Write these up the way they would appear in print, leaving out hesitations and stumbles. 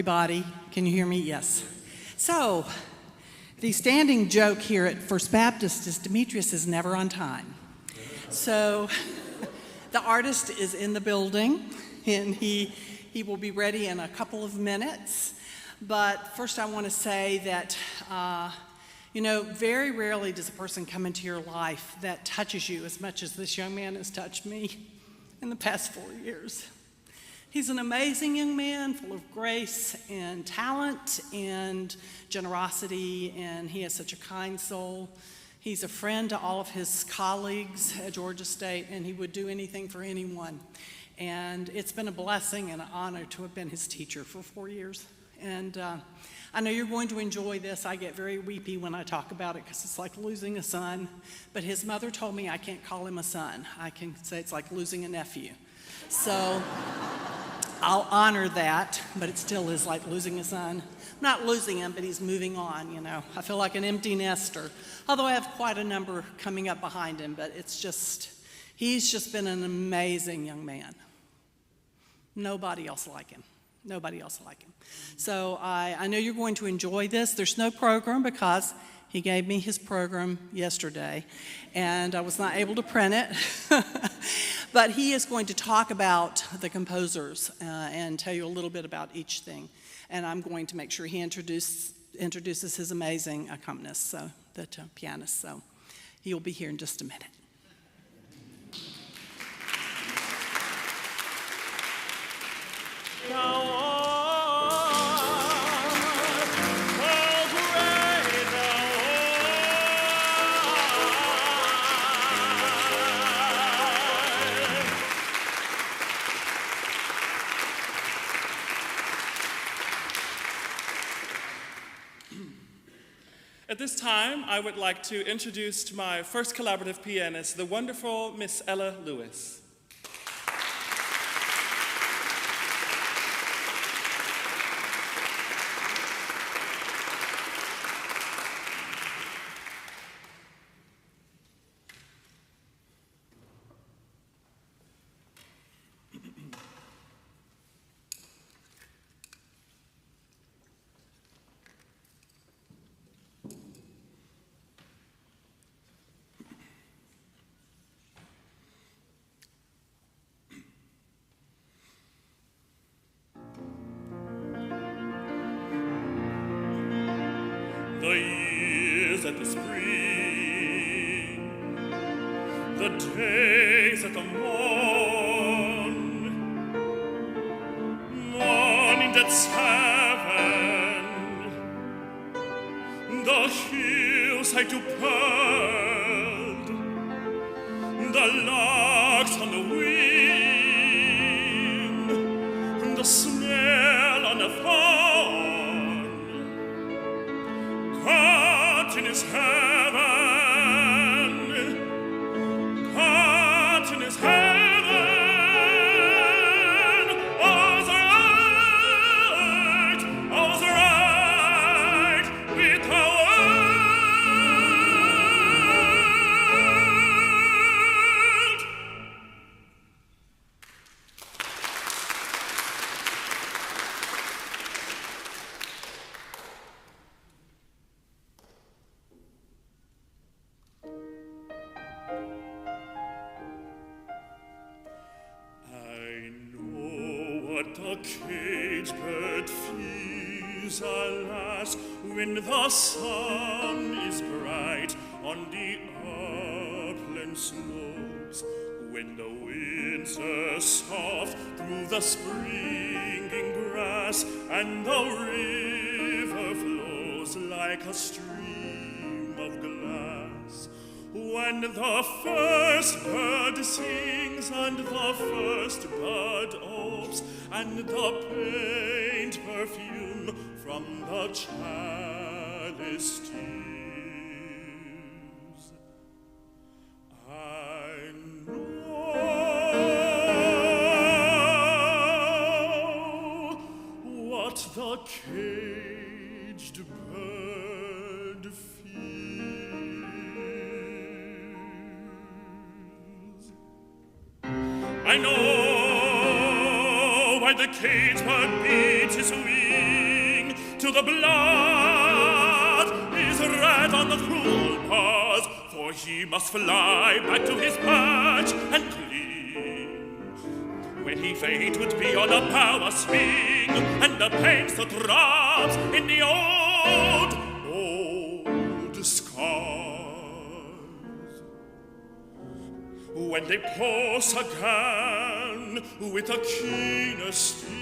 everybody. Can you hear me? Yes. So, the standing joke here at First Baptist is Demetrious is never on time. So, the artist is in the building, and he will be ready in a couple of minutes. But first I want to say that, very rarely does a person come into your life that touches you as much as this young man has touched me in the past 4 years. He's an amazing young man, full of grace and talent and generosity, and he has such a kind soul. He's a friend to all of his colleagues at Georgia State, and he would do anything for anyone. And it's been a blessing and an honor to have been his teacher for 4 years. And I know you're going to enjoy this. I get very weepy when I talk about it because it's like losing a son. But his mother told me I can't call him a son. I can say it's like losing a nephew. So I'll honor that, but it still is like losing a son. I'm not losing him, but he's moving on, I feel like an empty nester, although I have quite a number coming up behind him, but he's just been an amazing young man. Nobody else like him. Nobody else like him. So I know you're going to enjoy this. There's no program because he gave me his program yesterday, and I was not able to print it. But he is going to talk about the composers and tell you a little bit about each thing. And I'm going to make sure he introduces his amazing accompanist, pianist. So he'll be here in just a minute. At this time, I would like to introduce my first collaborative pianist, the wonderful Miss Ella Lewis. The years at the spring, the days at the morning at 7, the hillside to pearl, the larks on the wing, the smell on the thorn. God in his heaven, God in his heaven, all's right with the world. The cage bird feels, alas, when the sun is bright on the upland slopes, when the winds are soft through the springing grass, and the river flows like a stream of glass. When the first bird sings and the first bud opes, and the faint perfume from the chalice steals, I know what the caged bird feels. I know why the caged bird beats his wings. till the blood is red on the cruel paws, for he must fly back to his perch and cling. When he faint would be on a power swing, and the pain so throbs in the old scars. When they pulse again with a keener sting,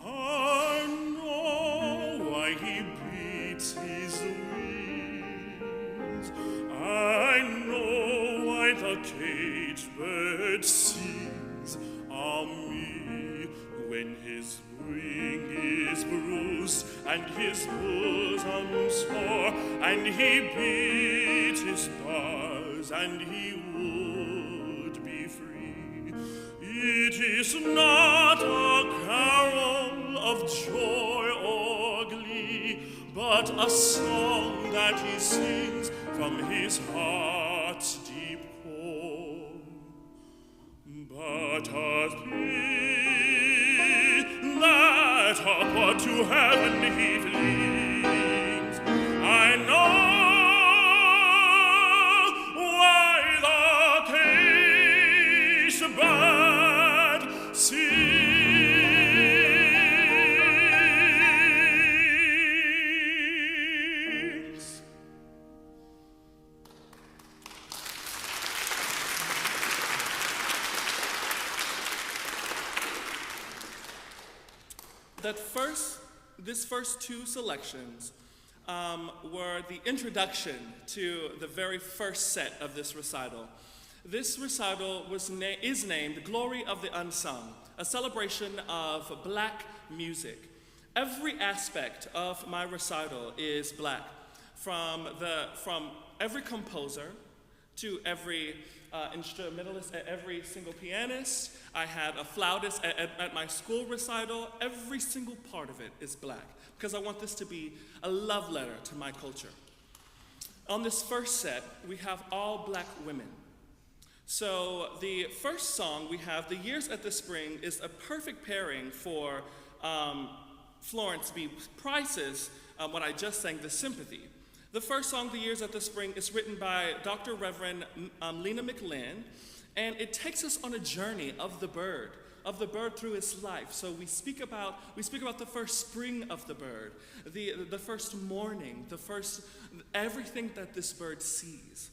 I know why he beats his wings. I know why the caged bird sings on me when his wing is bruised and his bosom sore, and he beat his bars and he would be free. It is not a carol of joy or glee, but a song that he sings from his heart's deep core. But a plea that upward to heaven he flings, I know why the caged bird sings. This first two selections were the introduction to the very first set of this recital. This recital is named Glory of the Unsung, a celebration of black music. Every aspect of my recital is black, from every composer to every instrumentalist, every single pianist. I had a flautist at my school recital. Every single part of it is black, because I want this to be a love letter to my culture. On this first set, we have all black women. So the first song we have, The Years at the Spring, is a perfect pairing for Florence B. Price's, what I just sang, The Sympathy. The first song, The Years at the Spring, is written by Dr. Reverend Lena McLean, and it takes us on a journey of the bird through its life. So we speak about the first spring of the bird, the first morning, everything that this bird sees.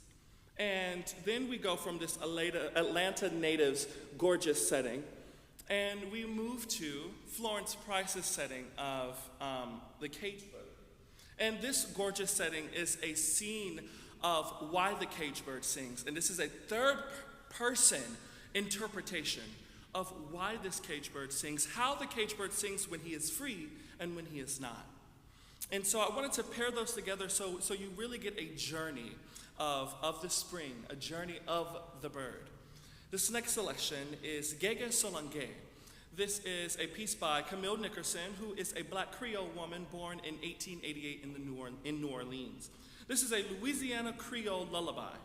And then we go from this Atlanta native's gorgeous setting, and we move to Florence Price's setting of the cage bird. And this gorgeous setting is a scene of why the cage bird sings. And this is a third-person interpretation of why this cage bird sings, how the cage bird sings when he is free and when he is not. And so I wanted to pair those together so you really get a journey of the spring, a journey of the bird. This next selection is Gege Solange. This is a piece by Camille Nickerson, who is a black Creole woman born in 1888 in New Orleans. This is a Louisiana Creole lullaby,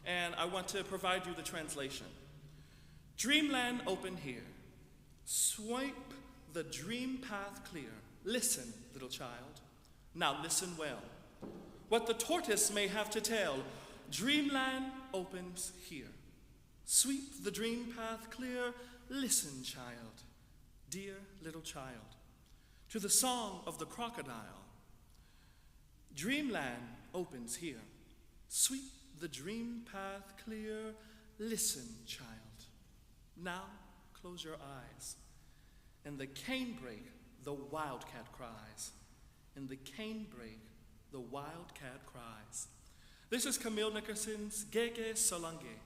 and I want to provide you the translation. Dreamland open here. Swipe the dream path clear. Listen, little child. Now listen well. What the tortoise may have to tell, dreamland opens here. Sweep the dream path clear. Listen, child. Dear little child, to the song of the crocodile, dreamland opens here. Sweep the dream path clear. Listen, child. Now close your eyes. In the canebrake, the wildcat cries. In the canebrake, the wildcat cries. This is Camille Nickerson's Gege Solange.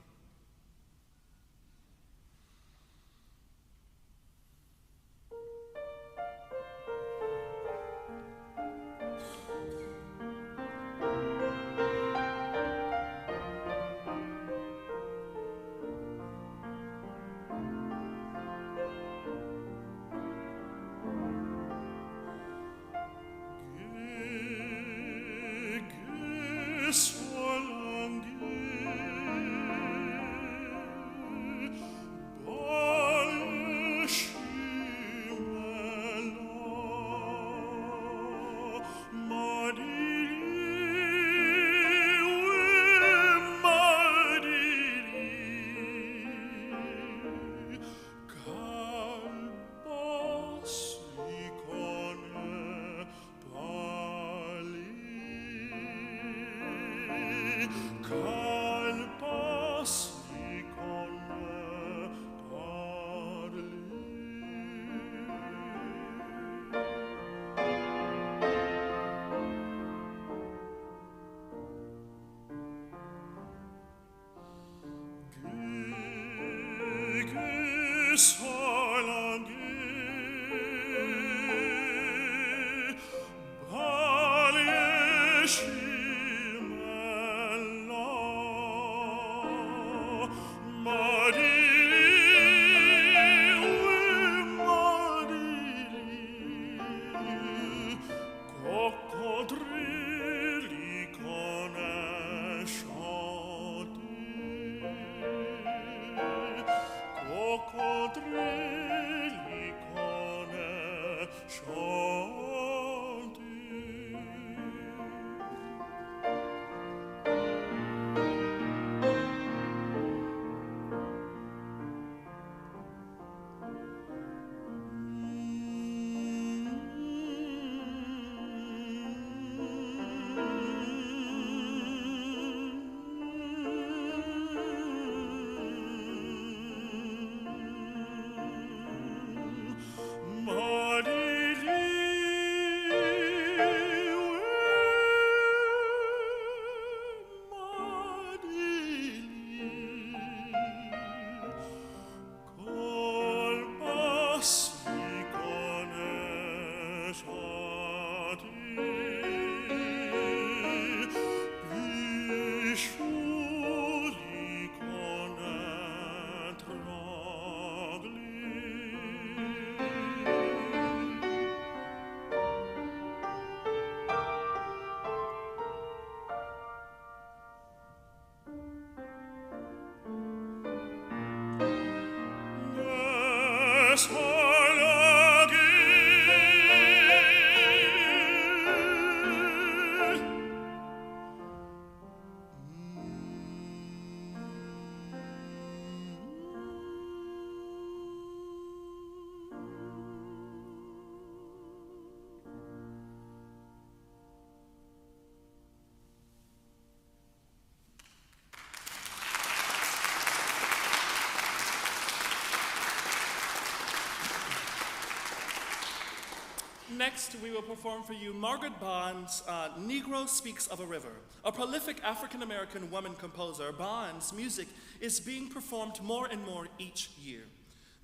Next, we will perform for you Margaret Bond's Negro Speaks of a River. A prolific African-American woman composer, Bond's music is being performed more and more each year.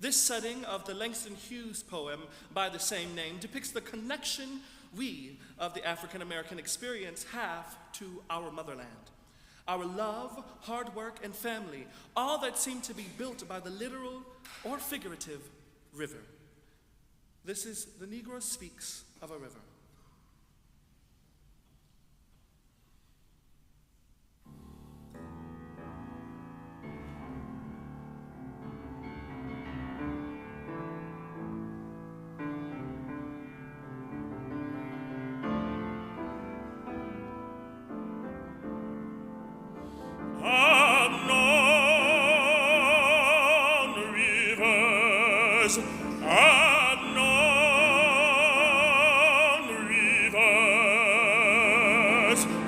This setting of the Langston Hughes poem by the same name depicts the connection we of the African-American experience have to our motherland. Our love, hard work, and family, all that seem to be built by the literal or figurative river. This is The Negro Speaks of a River. Unknown rivers,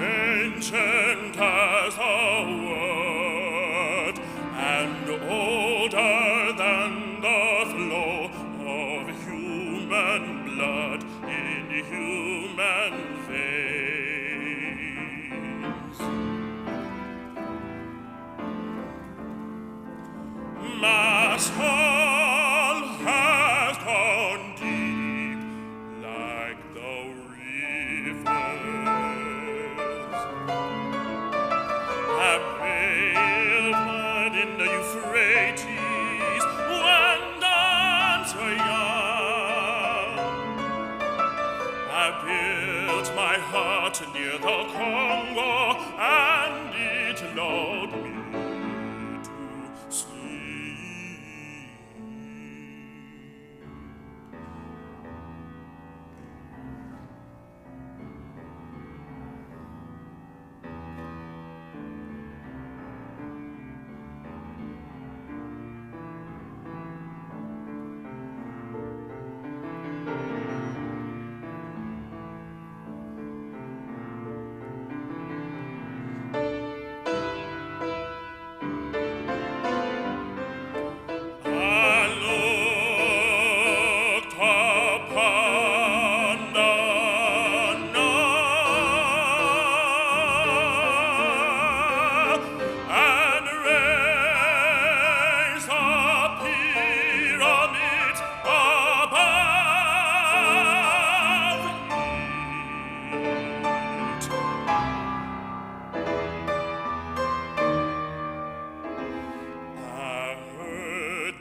ancient as the world, and older than the flow of human blood in human veins. My soul has gone deep like the rivers. I bathed in the Euphrates when dawns were young. I built my hut near the Congo, and it lulled me to sleep.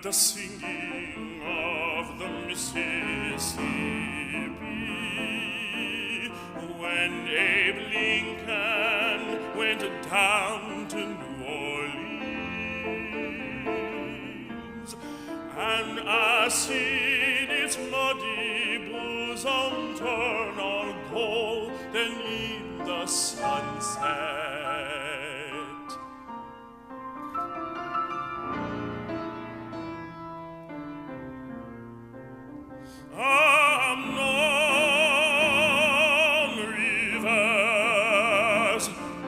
The singing of the Mississippi when Abe Lincoln went down to New Orleans, and I seen its muddy bosom turn all golden in the sunset. Unknown rivers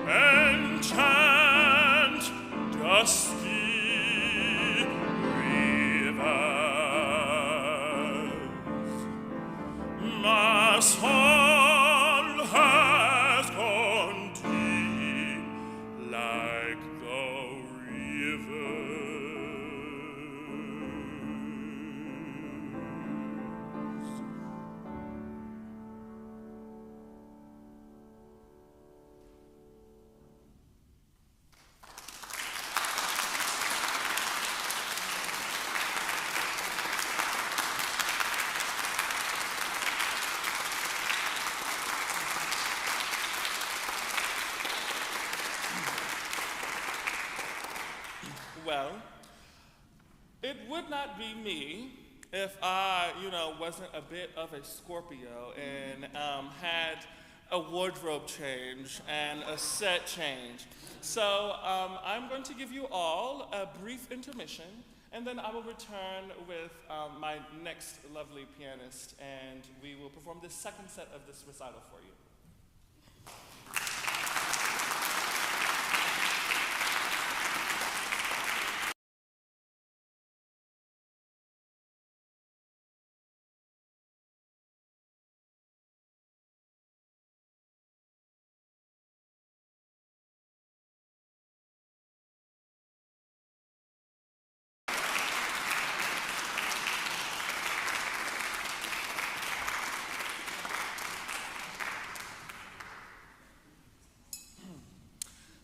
enchant dusty rivers. My soul has gone deep like the rivers. Well, it would not be me if I, wasn't a bit of a Scorpio and had a wardrobe change and a set change. So I'm going to give you all a brief intermission, and then I will return with my next lovely pianist, and we will perform the second set of this recital for you.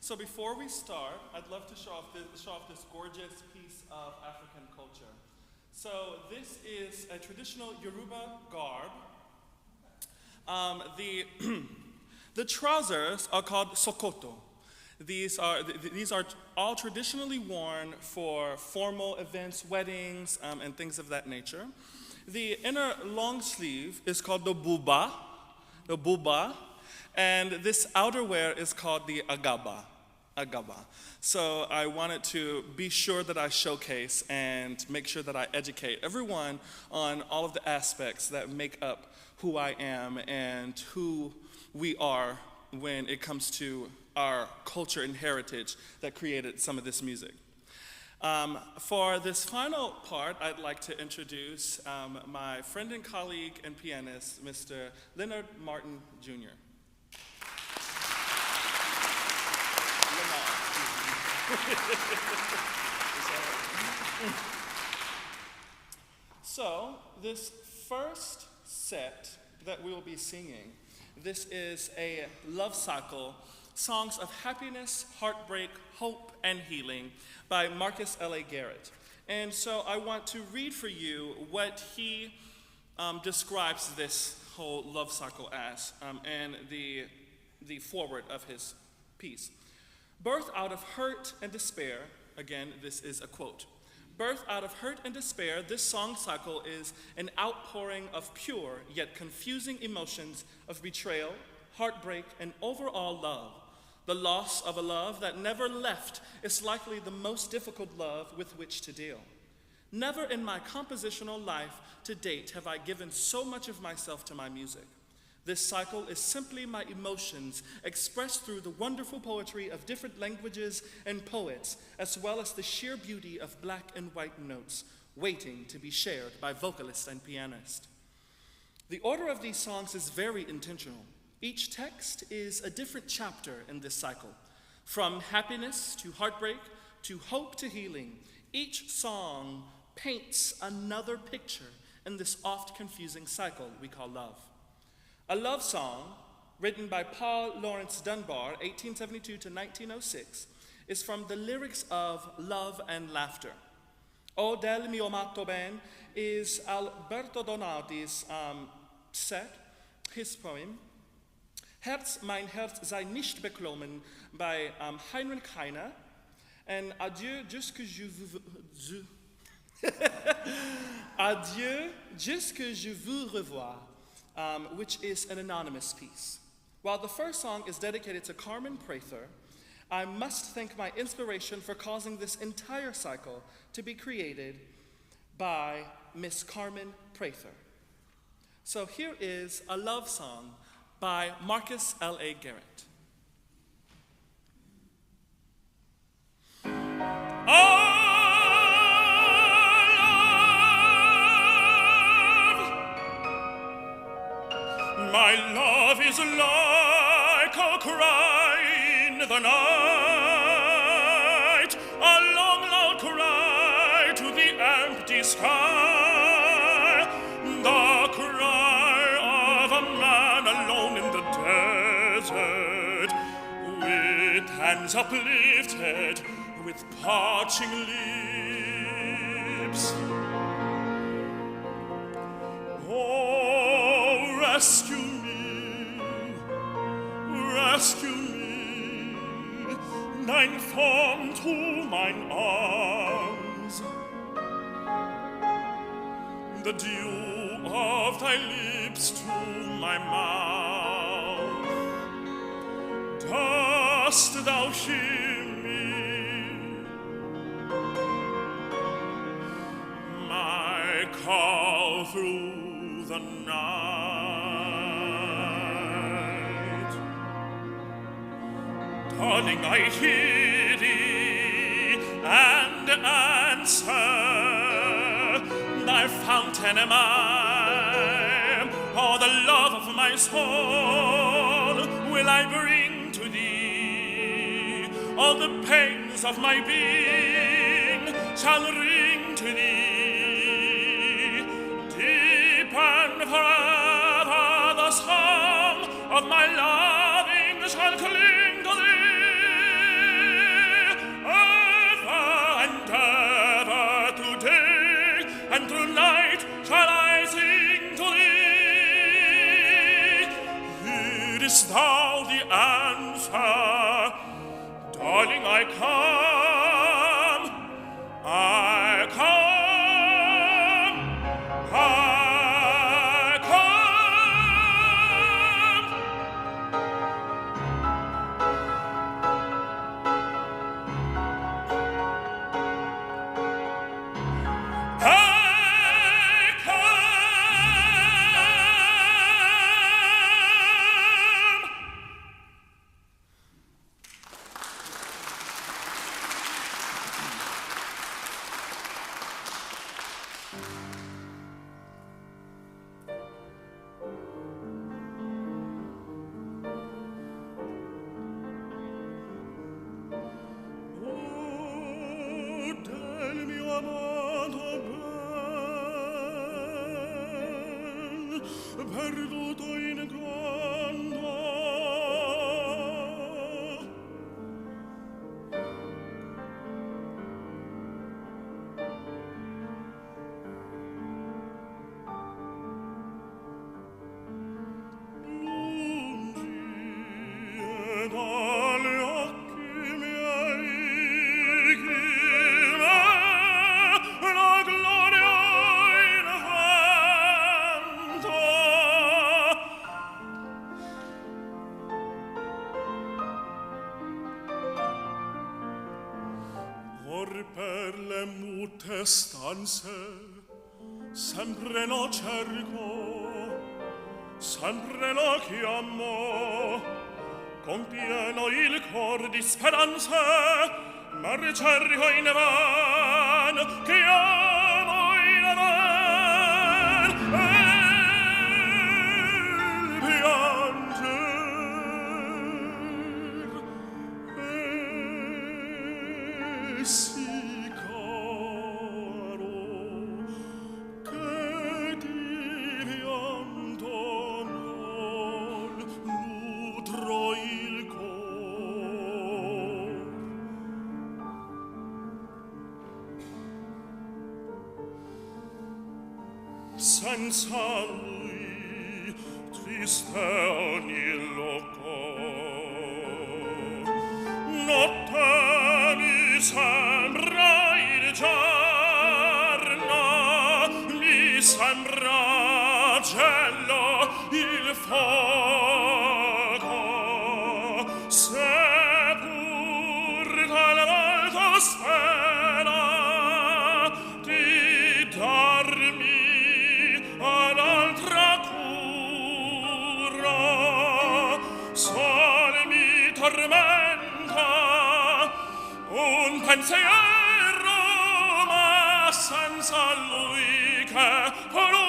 So before we start, I'd love to show off this gorgeous piece of African culture. So this is a traditional Yoruba garb. The trousers are called sokoto. These are all traditionally worn for formal events, weddings, and things of that nature. The inner long sleeve is called the buba, and this outerwear is called the agaba. So I wanted to be sure that I showcase and make sure that I educate everyone on all of the aspects that make up who I am and who we are when it comes to our culture and heritage that created some of this music. For this final part, I'd like to introduce my friend and colleague and pianist, Mr. Leonard Martin, Jr. So, this first set that we will be singing, this is a love cycle, songs of happiness, heartbreak, hope, and healing by Marcus L.A. Garrett. And so I want to read for you what he describes this whole love cycle as, and the foreword of his piece. Birth out of hurt and despair, again, this is a quote. Birth out of hurt and despair, this song cycle is an outpouring of pure yet confusing emotions of betrayal, heartbreak, and overall love. The loss of a love that never left is likely the most difficult love with which to deal. Never in my compositional life to date have I given so much of myself to my music. This cycle is simply my emotions expressed through the wonderful poetry of different languages and poets, as well as the sheer beauty of black and white notes, waiting to be shared by vocalist and pianist. The order of these songs is very intentional. Each text is a different chapter in this cycle. From happiness to heartbreak to hope to healing, each song paints another picture in this oft confusing cycle we call love. A love song, written by Paul Laurence Dunbar, 1872 to 1906, is from the lyrics of Love and Laughter. O del mio matto ben is Alberto Donati's set, his poem. Herz, mein Herz sei nicht beklommen by Heinrich Heine, and Adieu jusque je Adieu, jusque je vous revois, which is an anonymous piece. While the first song is dedicated to Carmen Prather, I must thank my inspiration for causing this entire cycle to be created by Miss Carmen Prather. So here is a love song by Marcus L.A. Garrett. My love is like a cry in the night, a long, loud cry to the empty sky, the cry of a man alone in the desert, with hands uplifted, with parching lips. Oh, rescue me, thine form to mine arms, the dew of thy lips to my mouth. Dost thou hear me, my call through the night? Darling, I hear thee and answer, thy fountain am I, oh, the love of my soul will I bring to thee, all the pains of my being shall ring to thee, deep and forever the song of my loving shall cling to thee. And through night shall I sing to thee. Hearest thou the answer? Darling, I come, I come, I come. Perduto in incontro, lungi dalle occhi miei chi me la gloria in vento. Per le mute stanze sempre lo cerco, sempre lo chiamo, con pieno il cor di speranze, ma ricerco in van, chiamo in van, e pianger, e sì senza lui triste ogni loco, notte mi sembra il giorno cielo il fuoco, seppur talvolta spera di darmi un'altra cura, sol mi tormenta un pensiero, ma senza lui che farò.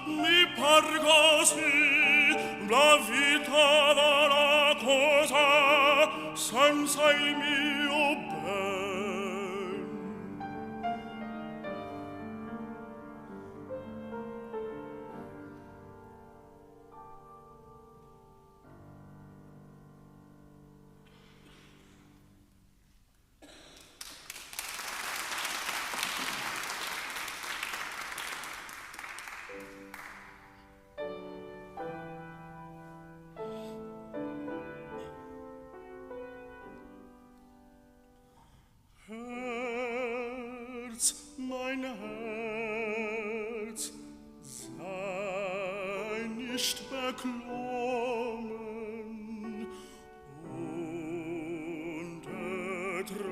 Mi par così la vita una cosa senza il mio ben. Herz, mein Herz, sei nicht beklommen und ertrage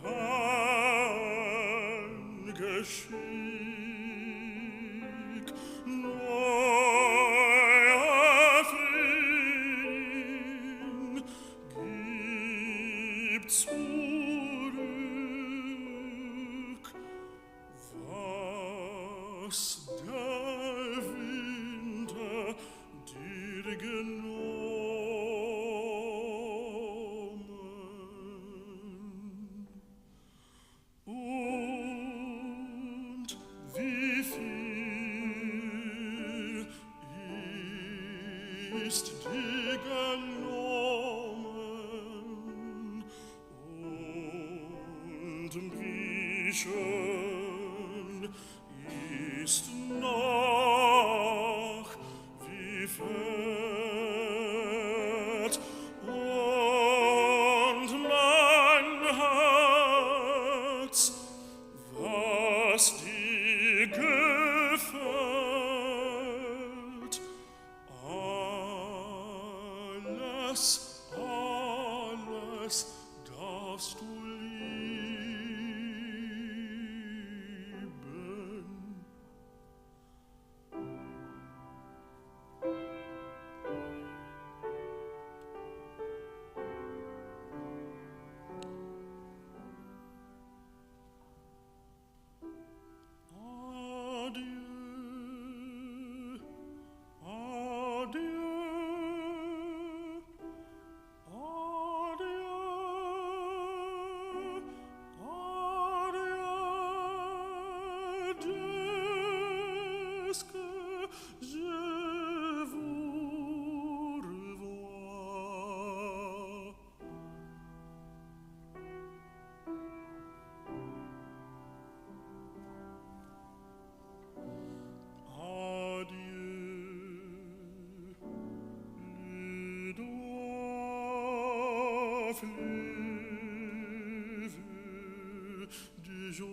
dein Geschick. Neuer Frieden gib zurück, was der Winter dir genommen. Und wie viel ist dir genommen, und wie schön ist noch, wie fett und mein Herz, was dir gefällt, alles darfst du lieben. Adieu, adieu, adieu, est-ce que je vous revois? Adieu, les doigts fleuves de joie,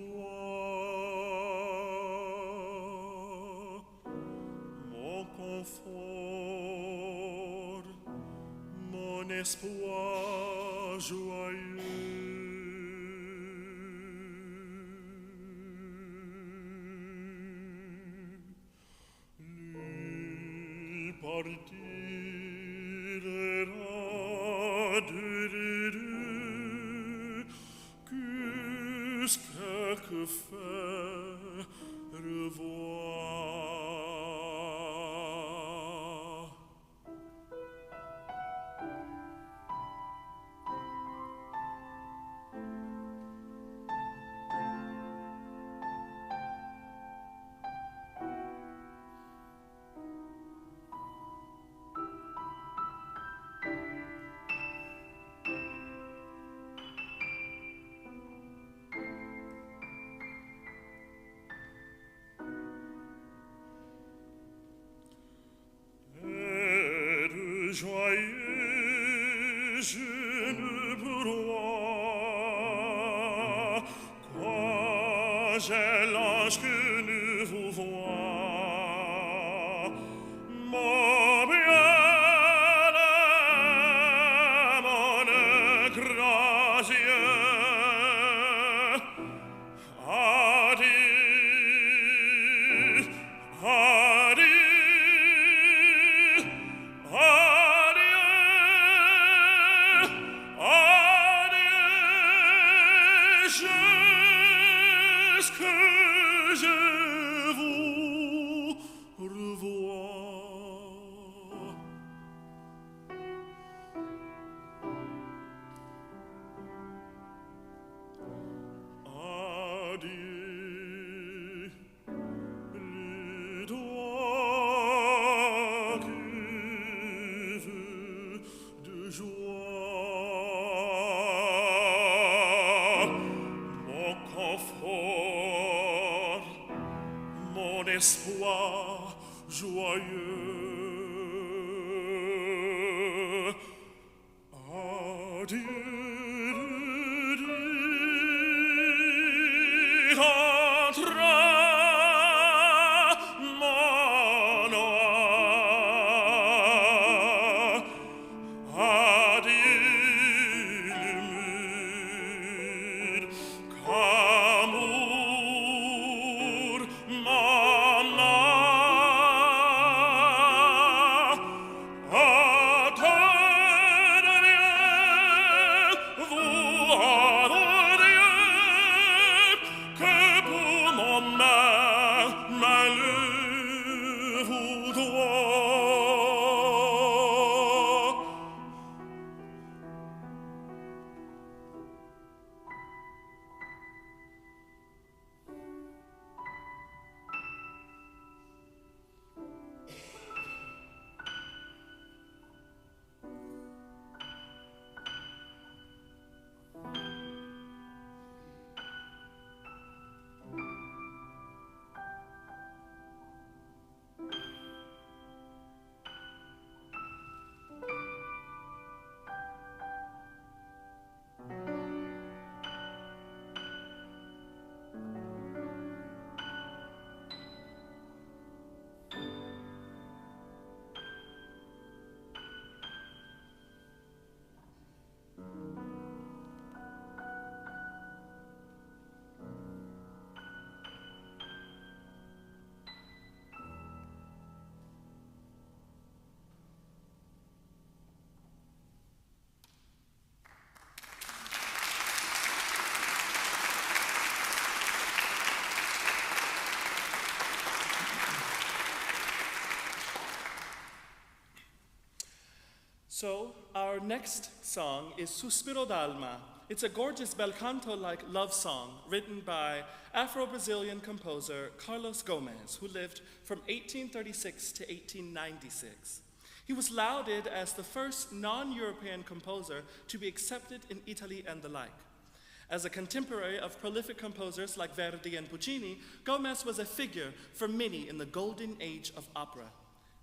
mon confort, mon espoir joyeux. Lui partirera de qu'est-ce que fait revoir. Joyeux, je ne pourrais, quoi j'ai l'ange que ne vous voit, mon bien-aimé, mon grand Dieu. Adieu, adieu, adieu, adieu, jusque je vous revois. Adieu, le doigt cuve de joie, mon confort, mon espoir joyeux. Adieu. So, our next song is Suspiro d'Alma. It's a gorgeous bel canto-like love song written by Afro-Brazilian composer Carlos Gomes, who lived from 1836 to 1896. He was lauded as the first non-European composer to be accepted in Italy and the like. As a contemporary of prolific composers like Verdi and Puccini, Gomes was a figure for many in the golden age of opera.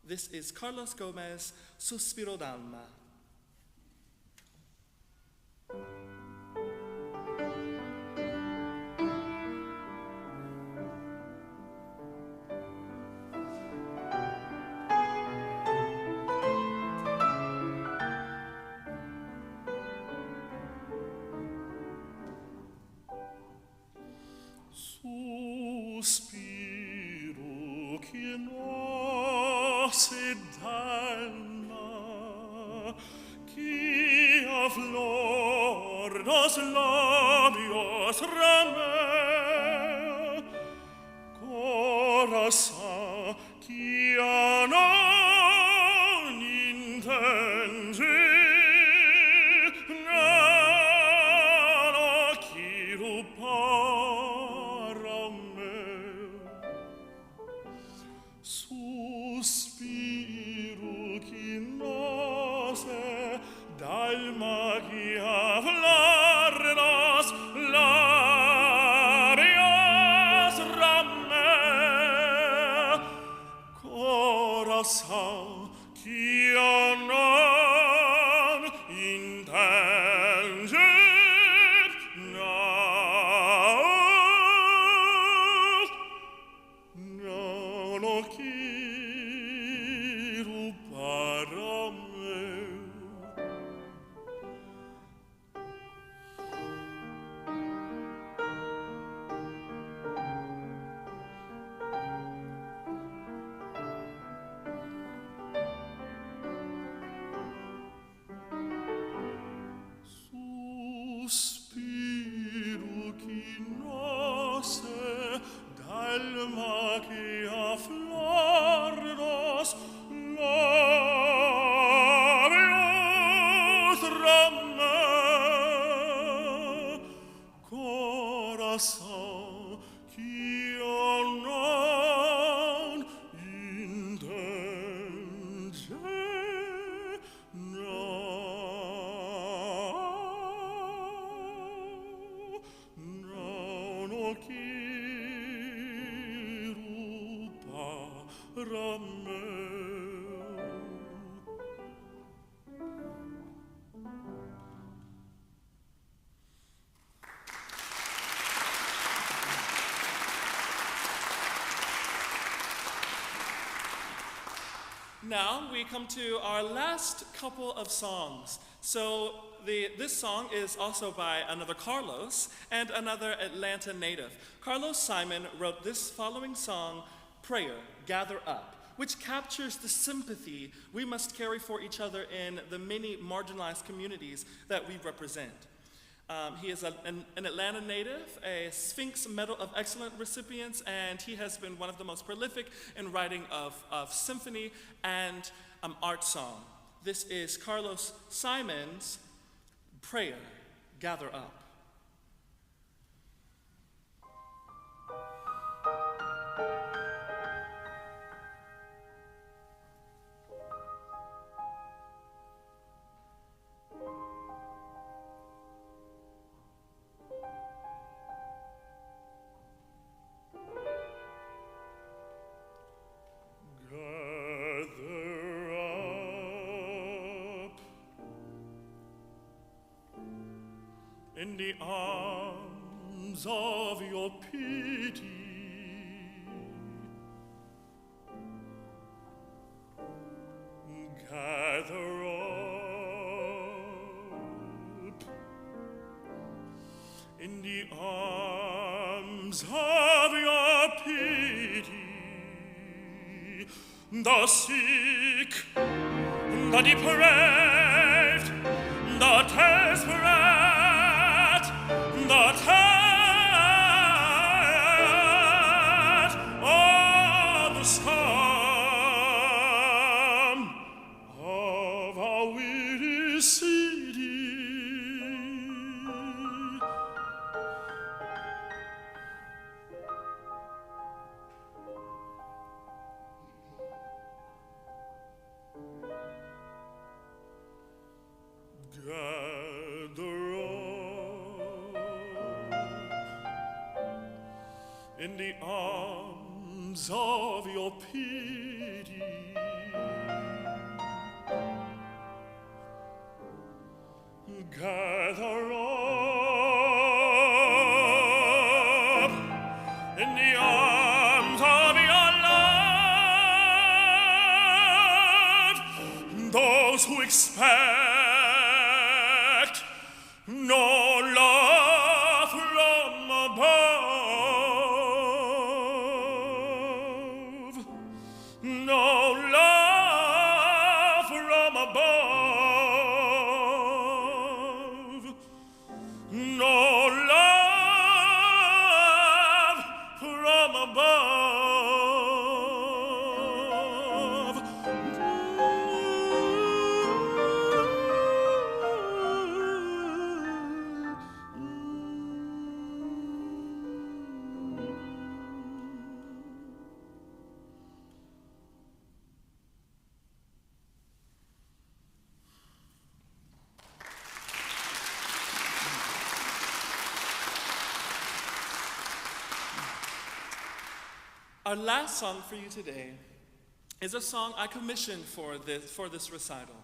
This is Carlos Gomes, Suspiro d'Alma. Suspiro che no se d'alma, che a flor los labios rame, corazón que a non intende, nada quiero para me. Suspiro che no se d'alma che hablar los labios rame, corazón que a non intende, no quiero para mí. Suspiro que nace d'alma que aflornos labios rame, corazón que non intende no quiero para mí. Now we come to our last couple of songs. So this song is also by another Carlos and another Atlanta native. Carlos Simon wrote this following song, Prayer, Gather Up, which captures the sympathy we must carry for each other in the many marginalized communities that we represent. He is an Atlanta native, a Sphinx Medal of Excellence recipient, and he has been one of the most prolific in writing of symphony and art song. This is Carlos Simon's Prayer, Gather Up. In the arms of your pity, gather up. In the arms of your pity, the sick, the depraved, the desperate, the tired of the storm of our weary city. Gather in the arms of your pity, gather up in the arms of your love, those who expect no love from above, no love from above, no love from above. Our last song for you today is a song I commissioned for this recital.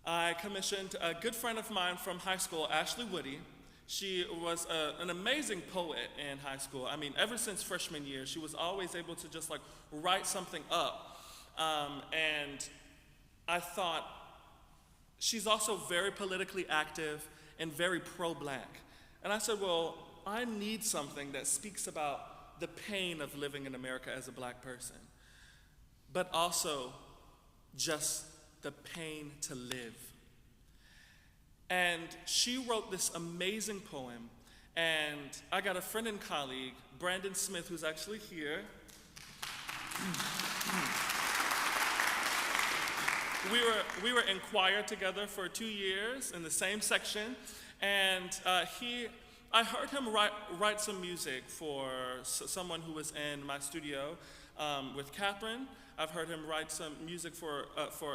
I commissioned a good friend of mine from high school, Ashley Woody. She was an amazing poet in high school. I mean, ever since freshman year, she was always able to just like write something up. And I thought, she's also very politically active and very pro-black. And I said, well, I need something that speaks about the pain of living in America as a black person, but also just the pain to live. And she wrote this amazing poem, and I got a friend and colleague, Brandon Smith, who's actually here. We were in choir together for 2 years in the same section, and I heard him write some music for someone who was in my studio with Catherine. I've heard him write some music for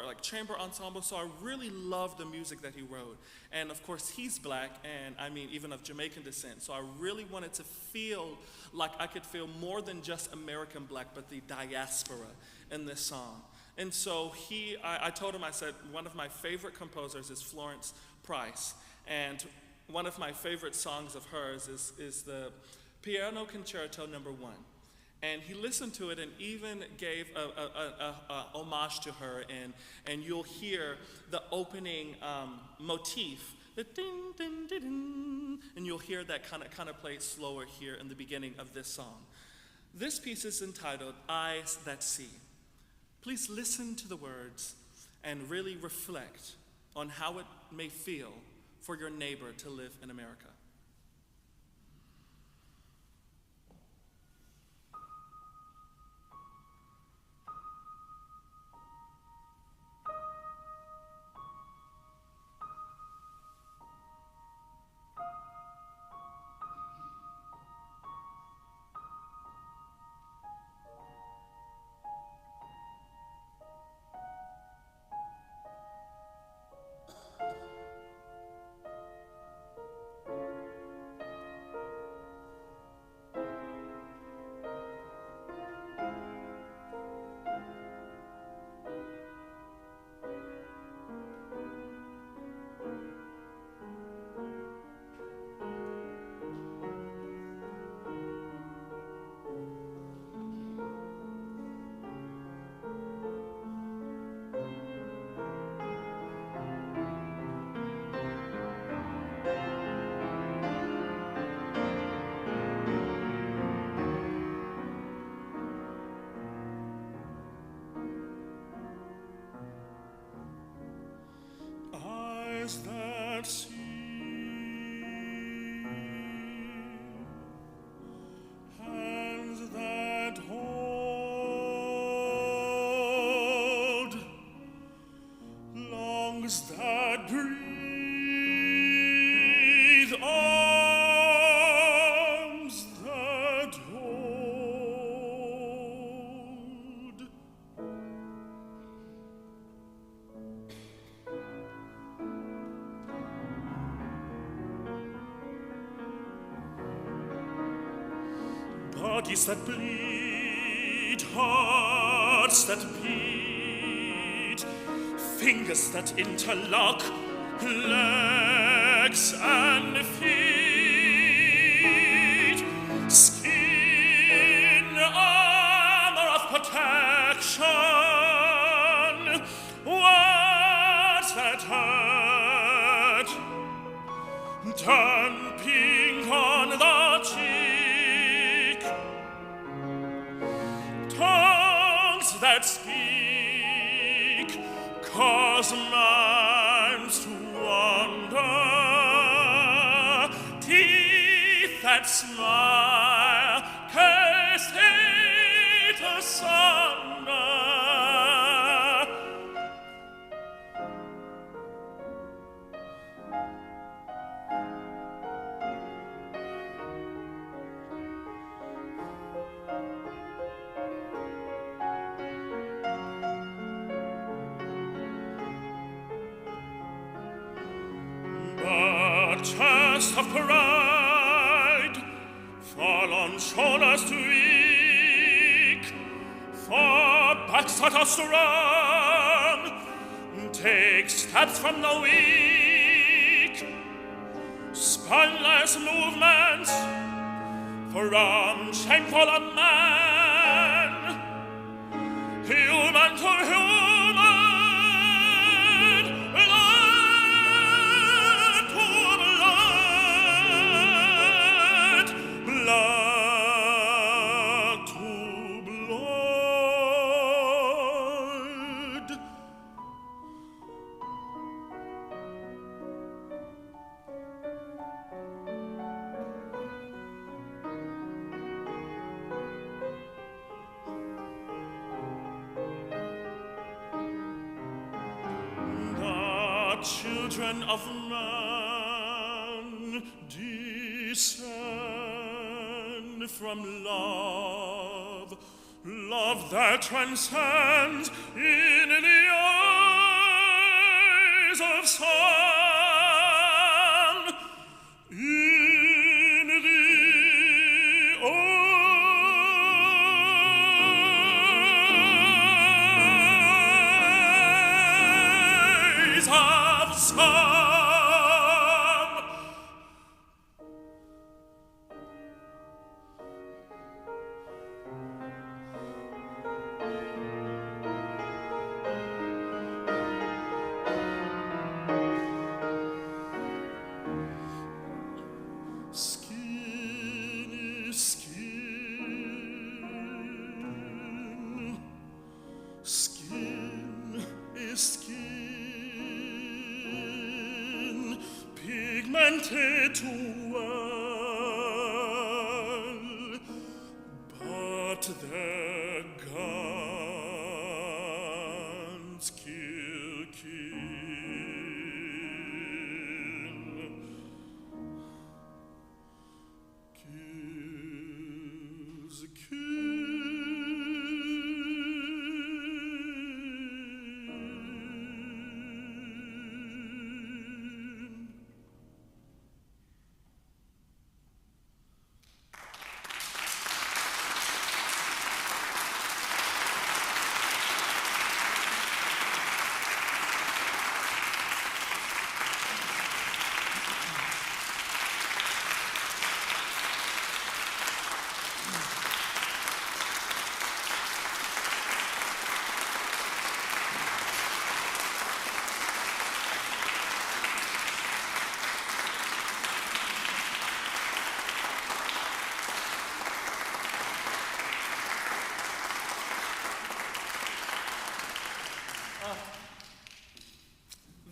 like chamber ensemble, so I really love the music that he wrote. And of course, he's black, and I mean, even of Jamaican descent, so I really wanted to feel like I could feel more than just American black, but the diaspora in this song. And so I told him, I said, one of my favorite composers is Florence Price, and one of my favorite songs of hers is the Piano Concerto No. 1. And he listened to it and even gave a homage to her, and you'll hear the opening motif, the ding, ding, ding, ding, and you'll hear that kind of play slower here in the beginning of this song. This piece is entitled Eyes That See. Please listen to the words and really reflect on how it may feel for your neighbor to live in America. That see, hands that hold, lungs that breathe, arms that hold. Bodies that bleed, hearts that beat, fingers that interlock, legs and feet, skin armor of protection, words that hurt, turn pink on the cheek, tongues that speak cause minds to wander, teeth that smile cast hate asunder. Chest of pride fall on shoulders too weak, for backs that are strong take steps from the weak. spineless movements from shameful a man, human to human, blood to blood, blood to blood. Children of man descend from love, love that transcends in the eyes of some, in the eyes of some. Skin is skin, skin is skin, pigmented to well, but their guns kill kills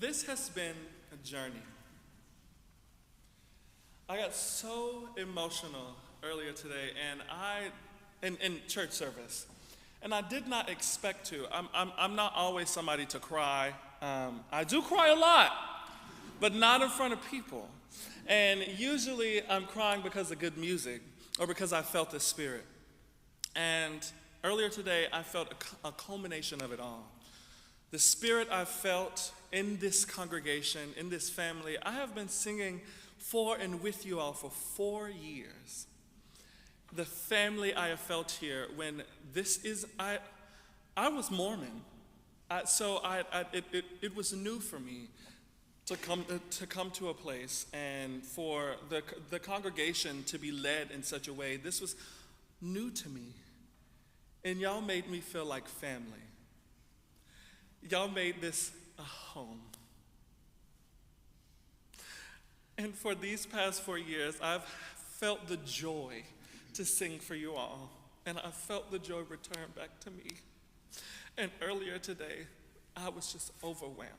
This has been a journey. I got so emotional earlier today, in church service, and I did not expect to. I'm not always somebody to cry. I do cry a lot, but not in front of people. And usually I'm crying because of good music or because I felt the Spirit. And earlier today, I felt a culmination of it all. The Spirit I felt in this congregation, in this family. I have been singing for and with you all for 4 years. The family I have felt here when I was Mormon. It was new for me to come to a place and for the congregation to be led in such a way. This was new to me. And y'all made me feel like family. Y'all made this a home. And for these past 4 years, I've felt the joy to sing for you all. And I felt the joy return back to me. And earlier today, I was just overwhelmed.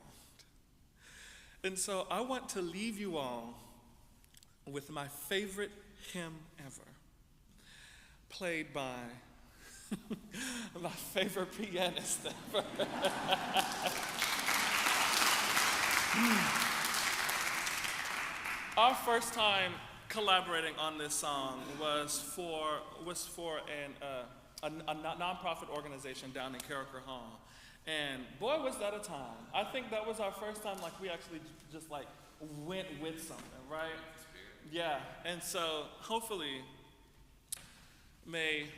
And so I want to leave you all with my favorite hymn ever, played by my favorite pianist ever. Our first time collaborating on this song was for a nonprofit organization down in Decatur. And boy, was that a time. I think that was our first time we actually just went with something, right? Yeah, and so hopefully may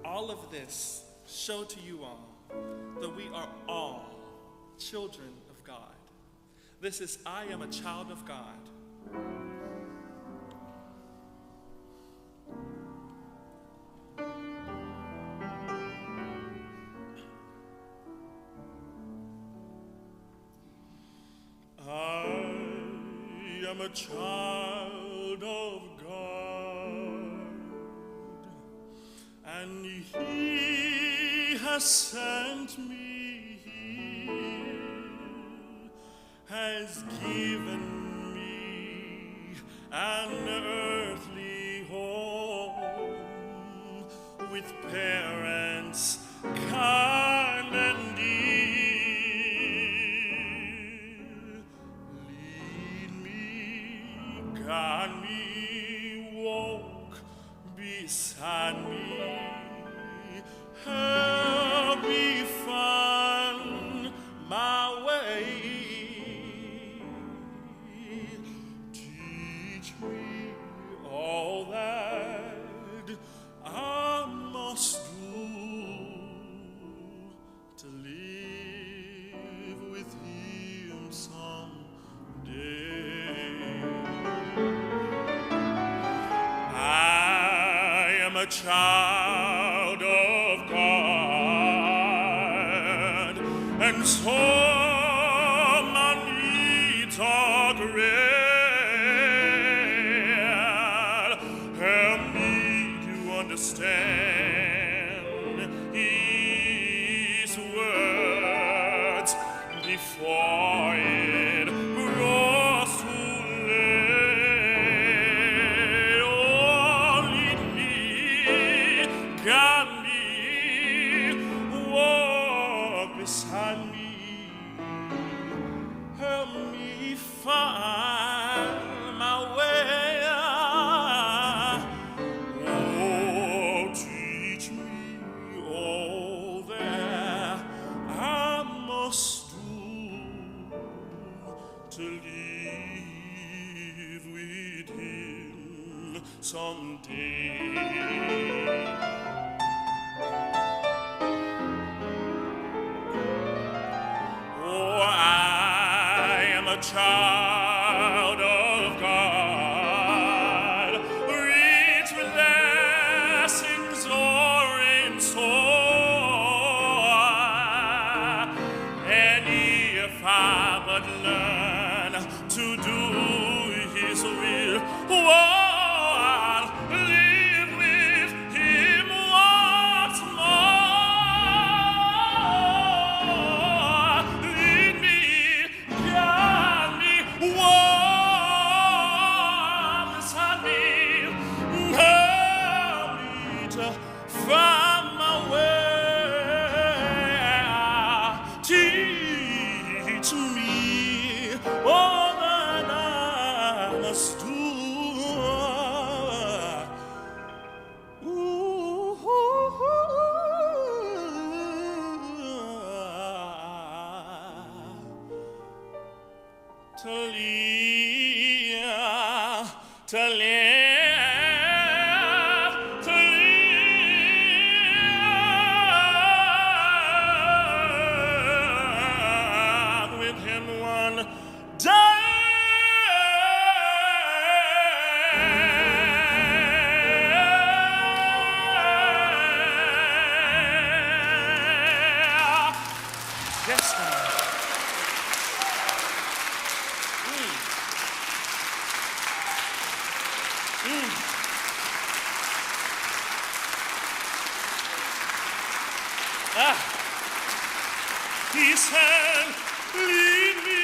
all of this show to you all that we are all children of God. This is I am a child of God. am a child of God, and He has sent me here, has given me an earthly home with parents kind and dear. Lead me, guide me, walk beside me, help me find my way. Teach me all that I must do to live with Him someday. I am a child of God, and so my needs are great. Help me to understand His words before it grows too late. Oh, lead me, guide me, walk beside me, help me find my way. Oh, teach me all that I must do to live with Him someday. Oh, I am a child of God, rich blessings are in store, and if I but learn to do His will, oh, I'll live with Him once more. Lead me, guide me, walk beside me, help me to find my way. Teach me all that I must do. To live, to live, to live with Him one day. Yes, God. He said, lead me,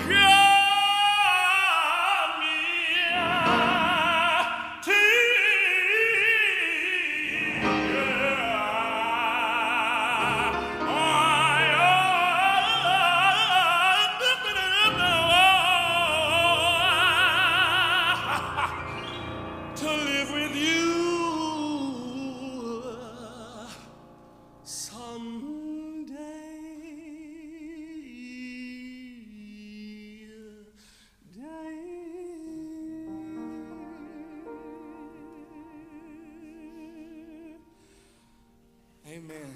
guide me, to live with You Amen.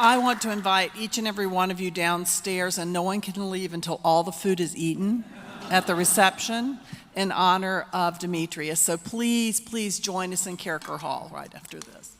I want to invite each and every one of you downstairs, and no one can leave until all the food is eaten at the reception in honor of Demetrious. So please, please join us in Carricker Hall right after this.